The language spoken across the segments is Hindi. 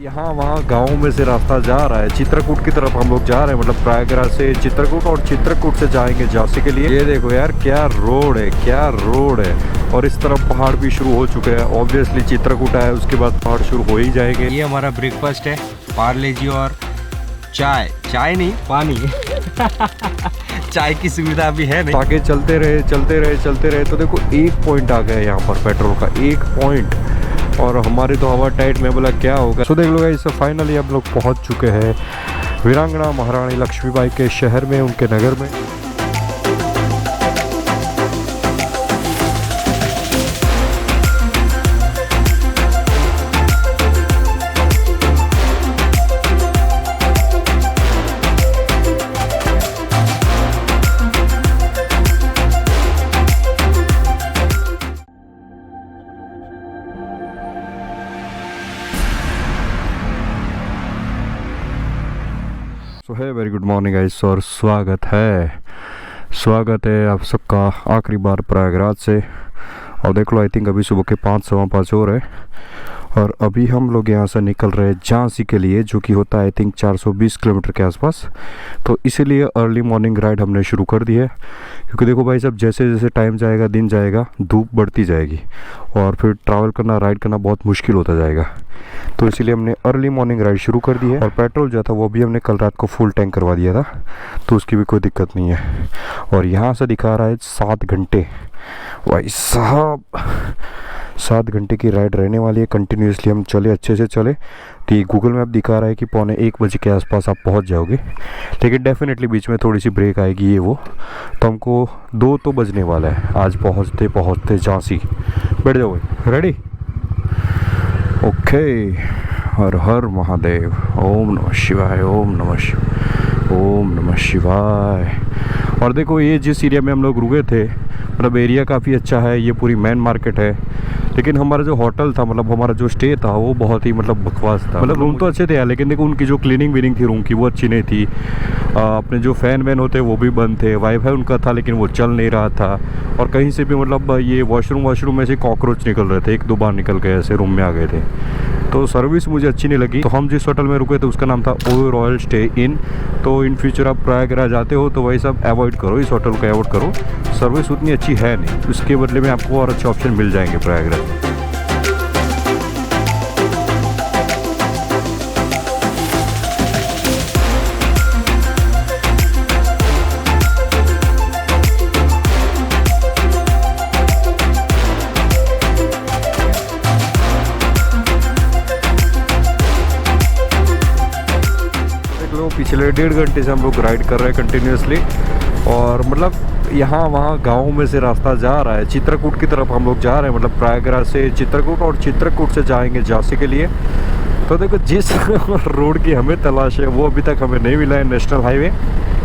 यहाँ वहाँ गाँव में से रास्ता जा रहा है, चित्रकूट की तरफ हम लोग जा रहे हैं। मतलब प्रयागराज से चित्रकूट और चित्रकूट से जाएंगे झांसी के लिए। ये देखो यार क्या रोड है, क्या रोड है। और इस तरफ पहाड़ भी शुरू हो चुके हैं। ऑब्वियसली चित्रकूट है, उसके बाद पहाड़ शुरू हो ही जाएंगे। ये हमारा ब्रेकफास्ट है, पार्ले जी और चाय। चाय नहीं, पानी। चाय की सुविधा अभी है नहीं। आगे चलते रहे तो देखो एक पॉइंट आ गया यहाँ पर पेट्रोल का, एक पॉइंट। और हमारी तो हवा टाइट में, बोला क्या होगा। सो देख लो गाइस, फाइनली हम लोग पहुँच चुके हैं वीरांगना महारानी लक्ष्मीबाई के शहर में, उनके नगर में। सो है वेरी गुड मॉर्निंग गाइस, और स्वागत है आप सबका आखिरी बार प्रयागराज से। और देख लो, आई थिंक अभी सुबह के 5-5:15 हो रहे हैं। और अभी हम लोग यहाँ से निकल रहे हैं झांसी के लिए, जो कि होता है आई थिंक 420 किलोमीटर के आसपास। तो इसीलिए अर्ली मॉर्निंग राइड हमने शुरू कर दी है, क्योंकि देखो भाई साहब, जैसे जैसे टाइम जाएगा, दिन जाएगा, धूप बढ़ती जाएगी और फिर ट्रैवल करना, राइड करना बहुत मुश्किल होता जाएगा। तो इसीलिए हमने अर्ली मॉर्निंग राइड शुरू कर दी है। और पेट्रोल जो था वो भी हमने कल रात को फुल टैंक करवा दिया था, तो उसकी भी कोई दिक्कत नहीं है। और यहाँ से दिखा रहा है 7 घंटे। भाई साहब 7 घंटे की राइड रहने वाली है। कंटिन्यूसली हम चले, अच्छे से चले। तो ये गूगल मैप दिखा रहा है कि 1:45 बजे के आसपास आप पहुंच जाओगे, लेकिन डेफिनेटली बीच में थोड़ी सी ब्रेक आएगी, ये वो। तो हमको 2 तो बजने वाला है आज पहुंचते झांसी। बैठ जाओ भाई, रेडी? ओके। हर हर महादेव। ओम नमः शिवाय, ओम नमः शिवाय, ओम नमः शिवाय। और देखो, ये जिस एरिया में हम लोग रुके थे, मतलब एरिया काफ़ी अच्छा है, ये पूरी मेन मार्केट है। लेकिन हमारा जो होटल था, मतलब हमारा जो स्टे था, वो बहुत ही मतलब बकवास था। मतलब रूम तो अच्छे थे यार, लेकिन देखो उनकी जो क्लीनिंग वीनिंग थी रूम की, वो अच्छी नहीं थी। अपने जो फ़ैन वैन होते वो भी बंद थे। वाईफाई उनका था लेकिन वो चल नहीं रहा था। और कहीं से भी मतलब ये वॉशरूम में से कॉकरोच निकल रहे थे, 1-2 बार निकल गए, ऐसे रूम में आ गए थे। तो सर्विस मुझे अच्छी नहीं लगी। तो हम जिस होटल में रुके थे उसका नाम था ओ रॉयल स्टे इन। तो इन फ्यूचर आप प्रयागराज आते हो तो वही सब अवॉइड करो, इस होटल को अवॉइड करो। सर्विस उतनी अच्छी है नहीं, उसके बदले में आपको और अच्छे ऑप्शन मिल जाएंगे प्रयागराज में। पिछले 1.5 घंटे से हम लोग राइड कर रहे हैं कंटिन्यूसली। और मतलब यहाँ वहाँ गाँव में से रास्ता जा रहा है, चित्रकूट की तरफ हम लोग जा रहे हैं। मतलब प्रयागराज से चित्रकूट और चित्रकूट से जाएंगे झांसी के लिए। तो देखो, जिस रोड की हमें तलाश है वो अभी तक हमें नहीं मिला है। नेशनल हाईवे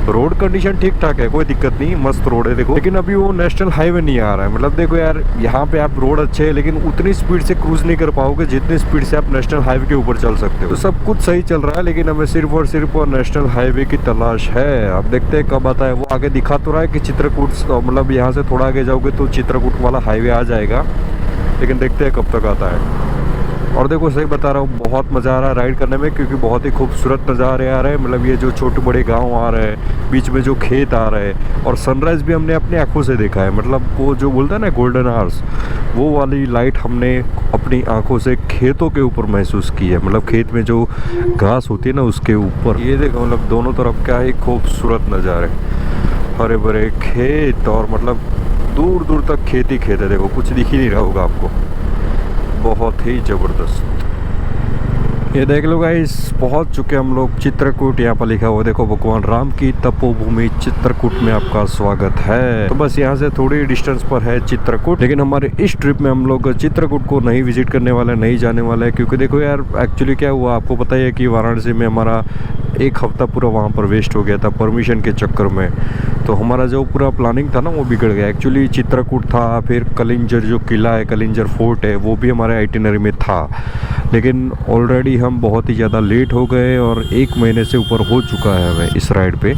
रोड कंडीशन ठीक ठाक है, कोई दिक्कत नहीं, मस्त रोड है देखो। लेकिन अभी वो नेशनल हाईवे नहीं आ रहा है। मतलब देखो यार, यहाँ पे आप रोड अच्छे है, लेकिन उतनी स्पीड से क्रूज नहीं कर पाओगे जितनी स्पीड से आप नेशनल हाईवे के ऊपर चल सकते हो। तो सब कुछ सही चल रहा है, लेकिन हमें सिर्फ और सिर्फ नेशनल हाईवे की तलाश है। अब देखते हैं कब आता है। वो आगे दिखा तो रहा है कि चित्रकूट, मतलब यहाँ से थोड़ा आगे जाओगे तो चित्रकूट वाला हाईवे आ जाएगा, लेकिन देखते हैं कब तक आता है। और देखो, सही बता रहा हूँ, बहुत मज़ा आ रहा है राइड करने में, क्योंकि बहुत ही खूबसूरत नज़ारे आ रहे हैं। मतलब ये जो छोटे बड़े गांव आ रहे हैं, बीच में जो खेत आ रहे हैं, और सनराइज़ भी हमने अपनी आंखों से देखा है। मतलब वो जो बोलता है ना गोल्डन आवर्स, वो वाली लाइट हमने अपनी आंखों से खेतों के ऊपर महसूस की है। मतलब खेत में जो घास होती है ना, उसके ऊपर। ये देखो, मतलब दोनों तरफ क्या ही खूबसूरत नज़ारे, हरे भरे खेत, और मतलब दूर दूर तक खेत ही खेत है। देखो, कुछ दिख ही नहीं रहा होगा आपको, बहुत ही ज़बरदस्त। ये देख लो गाइस, पहुंच चुके हम लोग चित्रकूट। यहाँ पर लिखा हुआ देखो, भगवान राम की तपोभूमि चित्रकूट में आपका स्वागत है। तो बस यहाँ से थोड़ी डिस्टेंस पर है चित्रकूट। लेकिन हमारे इस ट्रिप में हम लोग चित्रकूट को नहीं विजिट करने वाले, नहीं जाने वाले हैं। क्योंकि देखो यार, एक्चुअली क्या हुआ आपको पता ही है कि वाराणसी में हमारा 1 हफ्ता पूरा वहाँ पर वेस्ट हो गया था परमिशन के चक्कर में। तो हमारा जो पूरा प्लानिंग था ना, वो बिगड़ गया। एक्चुअली चित्रकूट था, फिर कलिंजर जो किला है, कलिंजर फोर्ट है, वो भी हमारे आइटिनरी में था। लेकिन ऑलरेडी हम बहुत ही ज़्यादा लेट हो गए, और 1 महीने से ऊपर हो चुका है हमें इस राइड पे।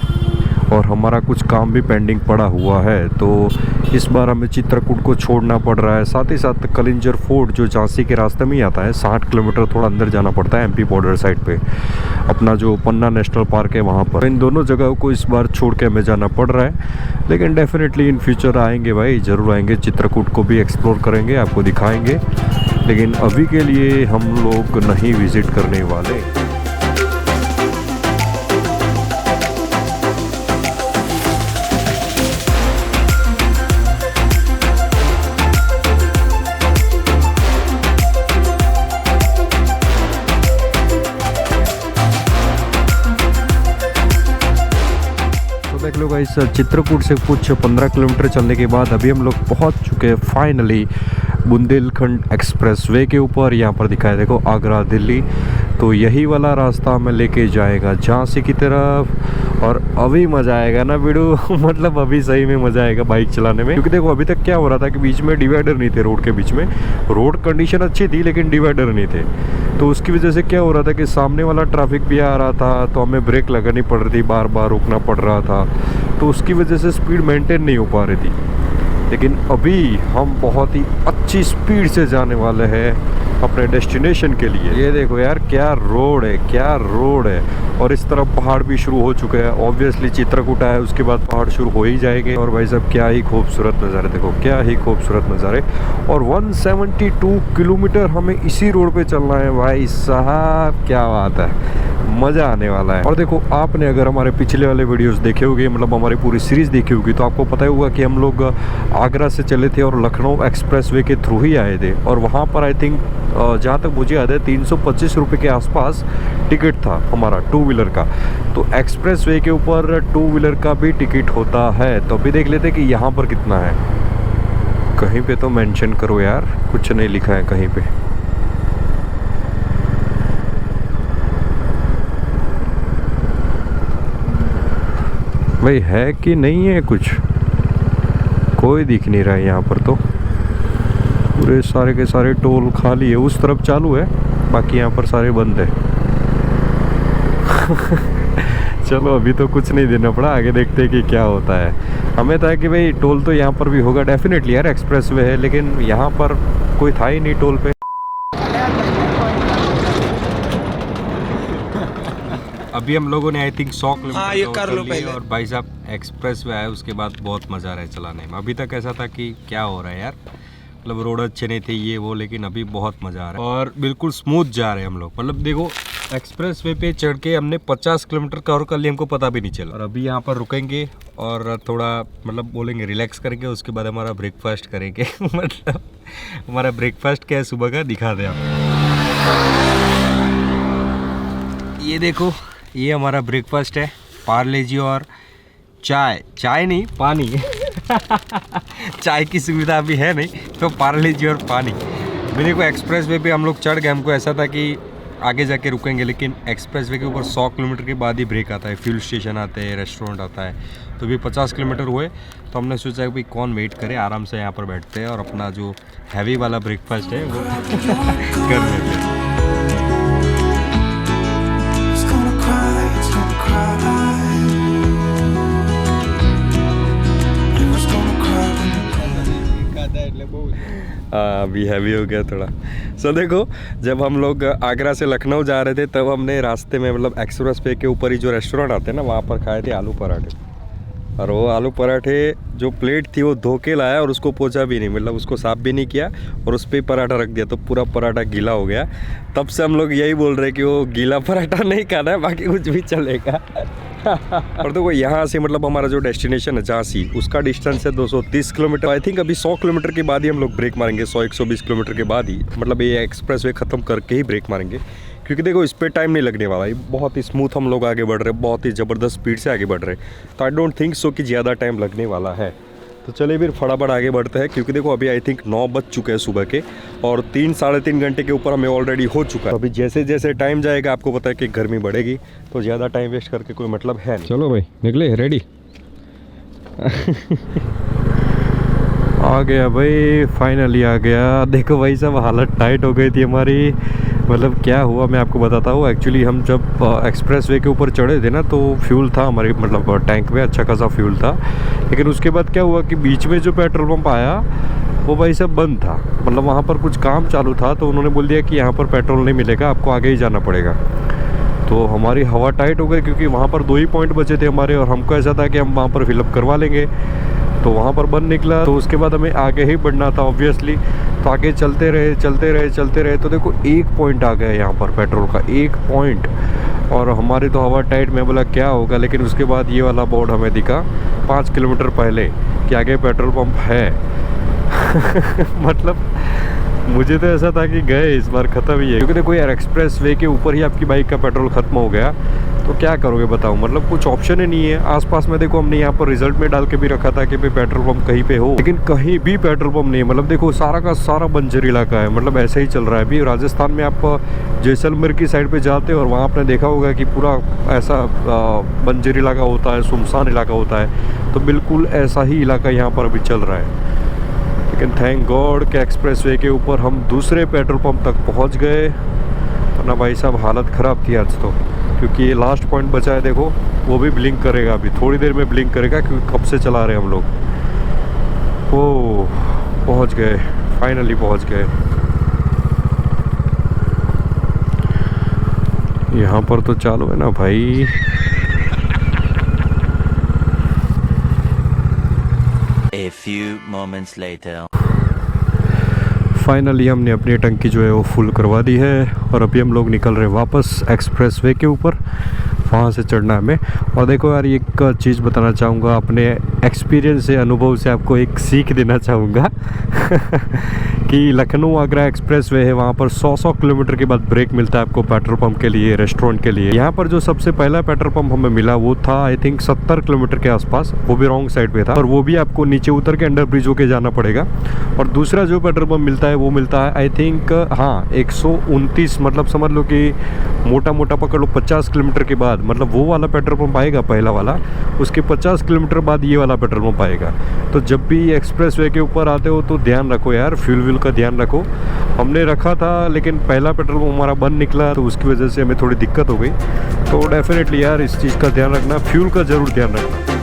और हमारा कुछ काम भी पेंडिंग पड़ा हुआ है, तो इस बार हमें चित्रकूट को छोड़ना पड़ रहा है। साथ ही साथ कलिंजर फोर्ट जो झांसी के रास्ते में ही आता है, 60 किलोमीटर थोड़ा अंदर जाना पड़ता है एमपी बॉर्डर साइड पे। अपना जो पन्ना नेशनल पार्क है वहाँ पर, इन दोनों जगहों को इस बार छोड़ के हमें जाना पड़ रहा है। लेकिन डेफिनेटली इन फ्यूचर आएंगे भाई, ज़रूर आएंगे, चित्रकूट को भी एक्सप्लोर करेंगे, आपको दिखाएंगे। लेकिन अभी के लिए हम लोग नहीं विज़िट करने वाले। देख लो गाइस, चित्रकूट से कुछ 15 किलोमीटर चलने के बाद अभी हम लोग पहुंच चुके हैं फाइनली बुंदेलखंड एक्सप्रेस वे के ऊपर। यहाँ पर दिखाया देखो, आगरा दिल्ली, तो यही वाला रास्ता हमें लेके जाएगा झांसी की तरफ। और अभी मज़ा आएगा ना बिडू मतलब अभी सही में मज़ा आएगा बाइक चलाने में। क्योंकि देखो अभी तक क्या हो रहा था कि बीच में डिवाइडर नहीं थे, रोड के बीच में रोड कंडीशन अच्छी थी लेकिन डिवाइडर नहीं थे, तो उसकी वजह से क्या हो रहा था कि सामने वाला ट्रैफिक भी आ रहा था, तो हमें ब्रेक लगानी पड़ रही थी, बार बार रुकना पड़ रहा था, तो उसकी वजह से स्पीड मेंटेन नहीं हो पा रही थी। लेकिन अभी हम बहुत ही अच्छी स्पीड से जाने वाले हैं अपने डेस्टिनेशन के लिए। ये देखो यार, क्या रोड है, क्या रोड है। और इस तरफ पहाड़ भी शुरू हो चुके हैं। ऑब्वियसली चित्रकूट है, उसके बाद पहाड़ शुरू हो ही जाएंगे। और भाई साहब क्या ही खूबसूरत नज़ारे, देखो क्या ही खूबसूरत नज़ारे। और 172 किलोमीटर हमें इसी रोड पे चलना है भाई साहब, क्या बात है, मज़ा आने वाला है। और देखो आपने अगर हमारे पिछले वाले वीडियोस देखे होंगे, मतलब हमारी पूरी सीरीज़ देखी होगी, तो आपको पता ही होगा कि हम लोग आगरा से चले थे और लखनऊ एक्सप्रेसवे के थ्रू ही आए थे। और वहाँ पर आई थिंक जहाँ तक मुझे याद है 325 रुपये के आसपास टिकट था हमारा 2 व्हीलर का। तो एक्सप्रेसवे के ऊपर 2 व्हीलर का भी टिकट होता है। तो अभी देख लेते कि यहाँ पर कितना है। कहीं पे तो मेंशन करो यार, कुछ नहीं लिखा है कहीं पे। भाई है कि नहीं है कुछ, कोई दिख नहीं रहा है यहाँ पर। तो पूरे सारे के सारे टोल खाली है, उस तरफ चालू है, बाकी यहाँ पर सारे बंद है चलो अभी तो कुछ नहीं देना पड़ा, आगे देखते हैं कि क्या होता है। हमें था कि भाई टोल तो यहाँ पर भी होगा डेफिनेटली यार, एक्सप्रेसवे है, लेकिन यहाँ पर कोई था ही नहीं टोल पे। अभी हम लोगों ने आई थिंक 100 किलोमीटर और भाई साहब एक्सप्रेस वे आया, उसके बाद बहुत मज़ा आ रहा है चलाने में। अभी तक ऐसा था कि क्या हो रहा है यार, मतलब रोड अच्छे नहीं थे ये वो, लेकिन अभी बहुत मज़ा आ रहा है और बिल्कुल स्मूथ जा रहे हैं हम लोग। मतलब देखो एक्सप्रेस वे पे चढ़ के हमने 50 किलोमीटर कवर कर लिया, हमको पता भी नहीं चला। और अभी यहाँ पर रुकेंगे और थोड़ा मतलब बोलेंगे रिलैक्स करेंगे, उसके बाद हमारा ब्रेकफास्ट करेंगे मतलब हमारा ब्रेकफास्ट क्या है सुबह का, दिखा दें आप। ये देखो, ये हमारा ब्रेकफास्ट है, पार्ले जी और चाय, चाय नहीं पानी चाय की सुविधा अभी है नहीं, तो पार्ले जी और पानी। मेरे को एक्सप्रेस वे पे हम लोग चढ़ गए, हमको ऐसा था कि आगे जाके रुकेंगे, लेकिन एक्सप्रेस वे के ऊपर 100 किलोमीटर के बाद ही ब्रेक आता है, फ्यूल स्टेशन आते हैं, रेस्टोरेंट आता है। तो भी 50 किलोमीटर हुए तो हमने सोचा कि भाई कौन वेट करे, आराम से यहाँ पर बैठते हैं और अपना जो हैवी वाला ब्रेकफास्ट है वो कर लेते हैं। अभी हैवी हो गया थोड़ा। सो देखो, जब हम लोग आगरा से लखनऊ जा रहे थे तब हमने रास्ते में मतलब एक्सप्रेस वे के ऊपर ही जो रेस्टोरेंट आते हैं ना, वहाँ पर खाए थे आलू पराठे। और वो आलू पराठे जो प्लेट थी वो धो के लाया और उसको पोंछा भी नहीं, मतलब उसको साफ़ भी नहीं किया और उस पर पराठा रख दिया, तो पूरा पराठा गीला हो गया। तब से हम लोग यही बोल रहे हैं कि वो गीला पराठा नहीं खाना है, बाकी कुछ भी चलेगा और देखो यहाँ से मतलब हमारा जो डेस्टिनेशन है झांसी, उसका डिस्टेंस है 230 किलोमीटर। आई थिंक अभी 100 किलोमीटर के बाद ही हम लोग ब्रेक मारेंगे, 100-120 किलोमीटर के बाद ही, मतलब ये एक्सप्रेस वे ख़त्म करके ही ब्रेक मारेंगे। क्योंकि देखो इस पर टाइम नहीं लगने वाला, ये बहुत ही स्मूथ हम लोग आगे बढ़ रहे हैं, बहुत ही ज़बरदस्त स्पीड से आगे बढ़ रहे हैं। तो आई डोंट थिंक सो कि ज़्यादा टाइम लगने वाला है। तो चलिए फिर फटाफट आगे बढ़ते हैं, क्योंकि देखो अभी आई थिंक 9 बज चुके हैं सुबह के और 3-3.5 घंटे के ऊपर हमें ऑलरेडी हो चुका है। अभी जैसे जैसे टाइम जाएगा आपको पता है कि गर्मी बढ़ेगी, तो ज़्यादा टाइम वेस्ट करके कोई मतलब है नहीं। चलो भाई निकले, रेडी आ गया भाई, फाइनली आ गया। देखो भाई साहब हालत टाइट हो गई थी हमारी, मतलब क्या हुआ मैं आपको बताता हूँ। एक्चुअली हम जब एक्सप्रेस वे के ऊपर चढ़े थे ना, तो फ्यूल था हमारे मतलब टैंक में, अच्छा खासा फ्यूल था। लेकिन उसके बाद क्या हुआ कि बीच में जो पेट्रोल पंप आया वो भाई सब बंद था। मतलब वहाँ पर कुछ काम चालू था, तो उन्होंने बोल दिया कि यहाँ पर पेट्रोल नहीं मिलेगा, आपको आगे ही जाना पड़ेगा। तो हमारी हवा टाइट हो गई, क्योंकि वहाँ पर 2 ही पॉइंट बचे थे हमारे, और हमको ऐसा था कि हम वहाँ पर फिलअप करवा लेंगे। तो वहाँ पर बंद निकला, तो उसके बाद हमें आगे ही बढ़ना था ऑब्वियसली। तो आगे चलते रहे, तो देखो 1 पॉइंट आ गया यहाँ पर पेट्रोल का, 1 पॉइंट। और हमारी तो हवा टाइट, मैं बोला क्या होगा। लेकिन उसके बाद ये वाला बोर्ड हमें दिखा 5 किलोमीटर पहले कि आगे पेट्रोल पंप है। मतलब मुझे तो ऐसा था कि गए इस बार, ख़त्म ही है। क्योंकि देखो यार, एक्सप्रेस वे के ऊपर ही आपकी बाइक का पेट्रोल ख़त्म हो गया तो क्या करोगे बताओ। मतलब कुछ ऑप्शन ही नहीं है आसपास में। देखो हमने यहाँ पर रिजल्ट में डाल के भी रखा था कि भाई पेट्रोल पंप कहीं पे हो, लेकिन कहीं भी पेट्रोल पंप नहीं है। मतलब देखो सारा का सारा बंजर इलाका है, मतलब ऐसे ही चल रहा है। अभी राजस्थान में आप जैसलमेर की साइड पे जाते हो और वहाँ आपने देखा होगा कि पूरा ऐसा बंजर इलाका होता है, सुनसान इलाका होता है। तो बिल्कुल ऐसा ही इलाका यहाँ पर अभी चल रहा है। लेकिन थैंक गॉड कि एक्सप्रेस वे के ऊपर हम दूसरे पेट्रोल पंप तक पहुँच गए, वरना भाई साहब हालत ख़राब थी आज तो। क्योंकि ये लास्ट पॉइंट बचा है, देखो वो भी ब्लिंक करेगा, अभी थोड़ी देर में ब्लिंक करेगा, क्योंकि कब से चला रहे हैं हम लोग। ओ पहुंच गए, फाइनली पहुंच गए। यहाँ पर तो चालू है ना भाई। A few moments later. Finally हमने अपनी टंकी जो है वो फुल करवा दी है, और अभी हम लोग निकल रहे हैं वापस एक्सप्रेस वे के ऊपर, वहाँ से चढ़ना है हमें। और देखो यार, एक चीज़ बताना चाहूँगा, अपने एक्सपीरियंस से, अनुभव से आपको एक सीख देना चाहूँगा कि लखनऊ आगरा एक्सप्रेस वे है, वहाँ पर 100 किलोमीटर के बाद ब्रेक मिलता है आपको पेट्रोल पंप के लिए, रेस्टोरेंट के लिए। यहाँ पर जो सबसे पहला पेट्रोल पंप हमें मिला वो था आई थिंक 70 किलोमीटर के आसपास, वो भी रॉन्ग साइड पे था, और वो भी आपको नीचे उतर के अंडर ब्रिज होके जाना पड़ेगा। और दूसरा जो पेट्रोल पंप मिलता है वो मिलता है आई थिंक 129, मतलब समझ लो कि मोटा मोटा पकड़ लो 50 किलोमीटर के बाद, मतलब वो वाला पेट्रोल पंप आएगा पहला वाला, उसके 50 किलोमीटर बाद ये वाला पेट्रोल पंप आएगा। तो जब भी एक्सप्रेस वे के ऊपर आते हो तो ध्यान रखो यार, फ्यूल का ध्यान रखो। हमने रखा था, लेकिन पहला पेट्रोल पंप हमारा बंद निकला, तो उसकी वजह से हमें थोड़ी दिक्कत हो गई। तो डेफिनेटली यार इस चीज़ का ध्यान रखना, फ्यूल का ज़रूर ध्यान रखना।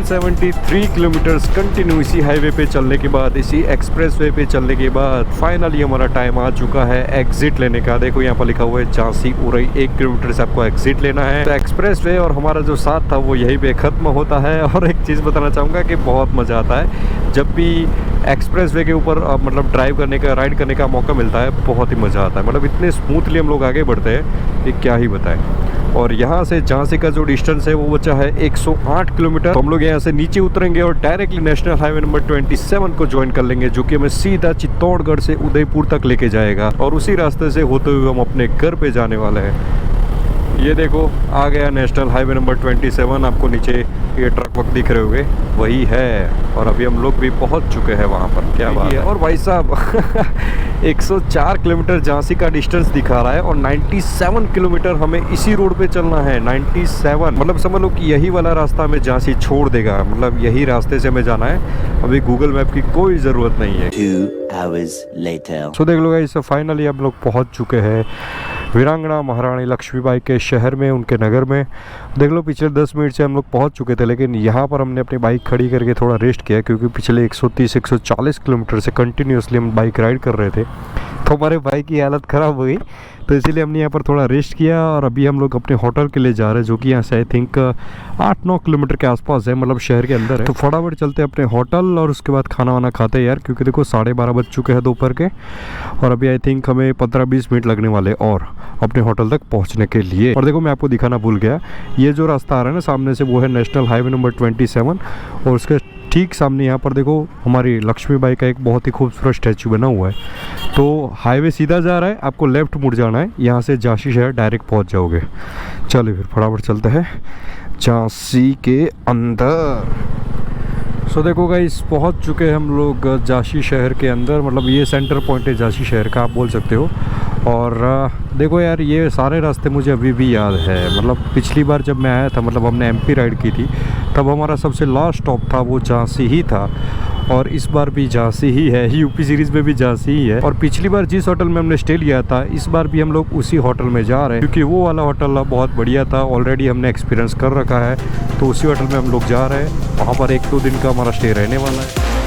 173 किलोमीटर्स कंटिन्यू इसी हाईवे पे चलने के बाद, इसी एक्सप्रेस वे पे चलने के बाद फाइनली हमारा टाइम आ चुका है एग्जिट लेने का। देखो यहाँ पर लिखा हुआ है झांसी उरई, 1 किलोमीटर से आपको एग्जिट लेना है। तो एक्सप्रेस वे और हमारा जो साथ था वो यहीं पे ख़त्म होता है। और एक चीज़ बताना चाहूँगा कि बहुत मज़ा आता है जब भी एक्सप्रेस वे के ऊपर मतलब ड्राइव करने का, राइड करने का मौका मिलता है, बहुत ही मज़ा आता है। मतलब इतने स्मूथली हम लोग आगे बढ़ते हैं कि क्या ही बताएं। और यहाँ से झांसी का जो डिस्टेंस है वो बचा है 108 किलोमीटर। तो हम लोग यहाँ से नीचे उतरेंगे और डायरेक्टली नेशनल हाईवे नंबर 27 को ज्वाइन कर लेंगे, जो कि हमें सीधा चित्तौड़गढ़ से उदयपुर तक लेके जाएगा। और उसी रास्ते से होते हुए हम अपने घर पे जाने वाले हैं। ये देखो आ गया नेशनल हाईवे नंबर 27। आपको नीचे ये ट्रक वक्त दिख रहे होंगे, वही है। और अभी हम लोग भी पहुंच चुके हैं वहां पर। क्या बात है। और भाई साहब 104 किलोमीटर झांसी का डिस्टेंस दिखा रहा है और 97 किलोमीटर हमें इसी रोड पे चलना है। 97 मतलब समझ लो कि यही वाला रास्ता हमें झांसी छोड़ देगा, मतलब यही रास्ते से हमें जाना है। अभी गूगल मैप की कोई ज़रूरत नहीं है। 2 hours later. सो देख लो गाइस, फाइनली हम लोग पहुंच चुके हैं वीरांगना महारानी लक्ष्मीबाई के शहर में, उनके नगर में। देख लो पिछले 10 मिनट से हम लोग पहुंच चुके थे, लेकिन यहाँ पर हमने अपनी बाइक खड़ी करके थोड़ा रेस्ट किया, क्योंकि पिछले 130-140 किलोमीटर से कंटिन्यूसली हम बाइक राइड कर रहे थे। तो हमारे बाइक की हालत ख़राब हो गई, तो इसीलिए हमने यहाँ पर थोड़ा रेस्ट किया। और अभी हम लोग अपने होटल के लिए जा रहे हैं, जो कि यहाँ से आई थिंक 8-9 किलोमीटर के आसपास है, मतलब शहर के अंदर है। तो फटाफट चलते हैं अपने होटल और उसके बाद खाना वाना खाते हैं यार, क्योंकि देखो 12:30 बज चुके हैं दोपहर के। और अभी आई थिंक हमें 15-20 मिनट लगने वाले और अपने होटल तक पहुँचने के लिए। और देखो मैं आपको दिखाना भूल गया, ये जो रास्ता आ रहा है ना सामने से, वो है नेशनल हाईवे नंबर 27। और उसके ठीक सामने यहाँ पर देखो हमारी लक्ष्मीबाई का एक बहुत ही खूबसूरत स्टैचू बना हुआ है। तो हाईवे सीधा जा रहा है, आपको लेफ्ट मुड़ जाना है, यहाँ से झांसी शहर डायरेक्ट पहुँच जाओगे। चलिए फिर फटाफट चलते हैं झांसी के अंदर। सो देखो गाइस, पहुंच चुके हैं हम लोग झांसी शहर के अंदर। मतलब ये सेंटर पॉइंट है झांसी शहर का, आप बोल सकते हो। और देखो यार, ये सारे रास्ते मुझे अभी भी याद है। मतलब पिछली बार जब मैं आया था, मतलब हमने एमपी राइड की थी, तब हमारा सबसे लास्ट स्टॉप था वो झांसी ही था। और इस बार भी झांसी ही है, यूपी सीरीज़ में भी झांसी ही है। और पिछली बार जिस होटल में हमने स्टे लिया था, इस बार भी हम लोग उसी होटल में जा रहे हैं, क्योंकि वो वाला होटल बहुत बढ़िया था। ऑलरेडी हमने एक्सपीरियंस कर रखा है, तो उसी होटल में हम लोग जा रहे हैं। वहाँ पर 1-2 दिन का हमारा स्टे रहने वाला है।